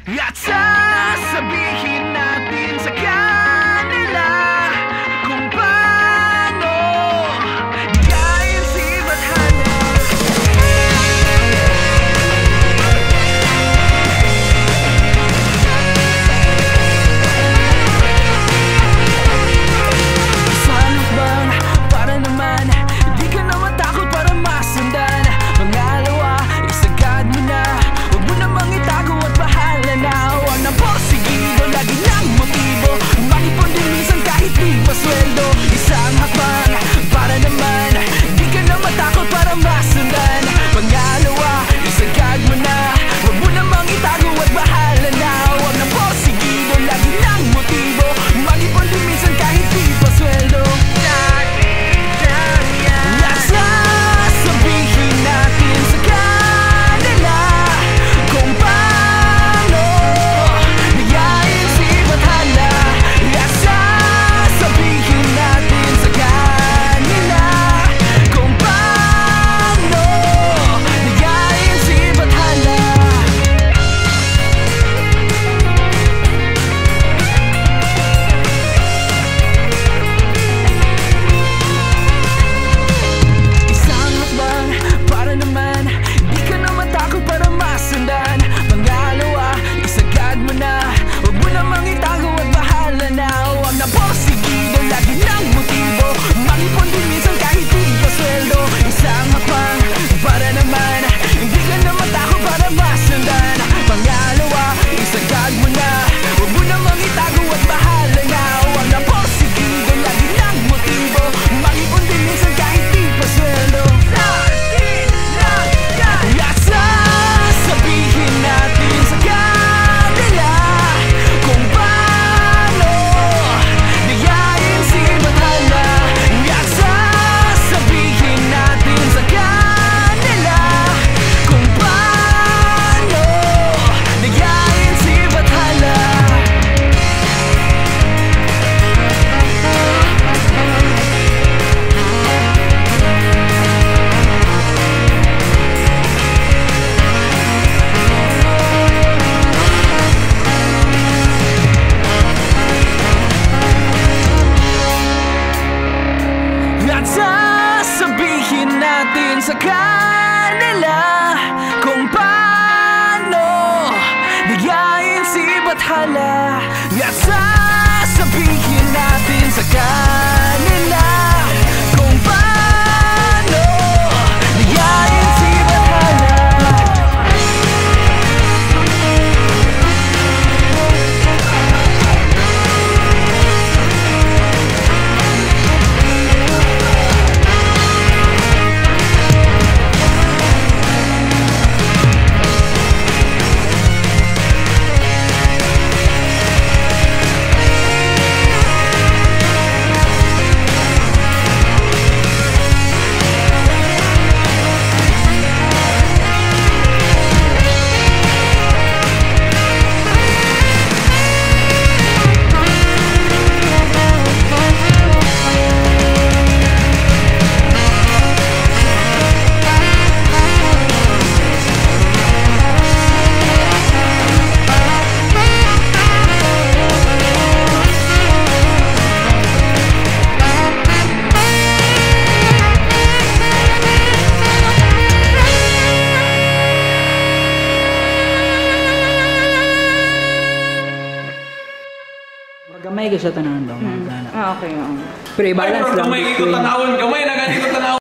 At sasabihin natin sa kanila kung paano ligayin si Bathala. Isang hakbang para naman, hindi ka na matakot para masundan. Pangalawa, isagad mo na, huwag mo namang itago at bahala na. Huwag na porsigido, lagi ng motibo, mag-ipon din minsan kahit di pasweldo. Isang hakbang para naman, hindi ka na matakot para masundan. Pangalawa, isagad mo na, huwag mo namang itago at bahala na. Huwag na porsigido, lagi ng motibo, mag-ipon din minsan kahit di pasweldo. At sasabihin natin sa kanila kung paano ligayin si Bathala. At sasabihin natin sa kanila kung paano ligayin si Bathala. Isang hakbang para naman, hindi ka na matakot para masundan. Pangalawa, isagad mo na, huwag mo namang itago at bahala na. Huwag na porsigido, lagi ng motibo, mag-ipon din minsan kahit di pasweldo. Isang hakbang para naman, hindi ka na matakot para masundan. Pangalawa, isagad mo na, huwag mo namang itago at bahala na. Huwag na porsigido, lagi ng motibo, mag-ipon din minsan kahit di pasweldo. At sasabihin natin sa kanila kung paano ligayin si Bathala. At sasabihin natin sa kanila kung paano ligayin si Bathala. At sasabihin natin sa kanila kung paano ligayin si Bathala. At sasabihin natin sa kanila kung paano ligayin si Bathala. Gamay ka sa tanan daw. Okay. Pero i-balance lang Gamay ko tanawon, gamay na ganito tanawon.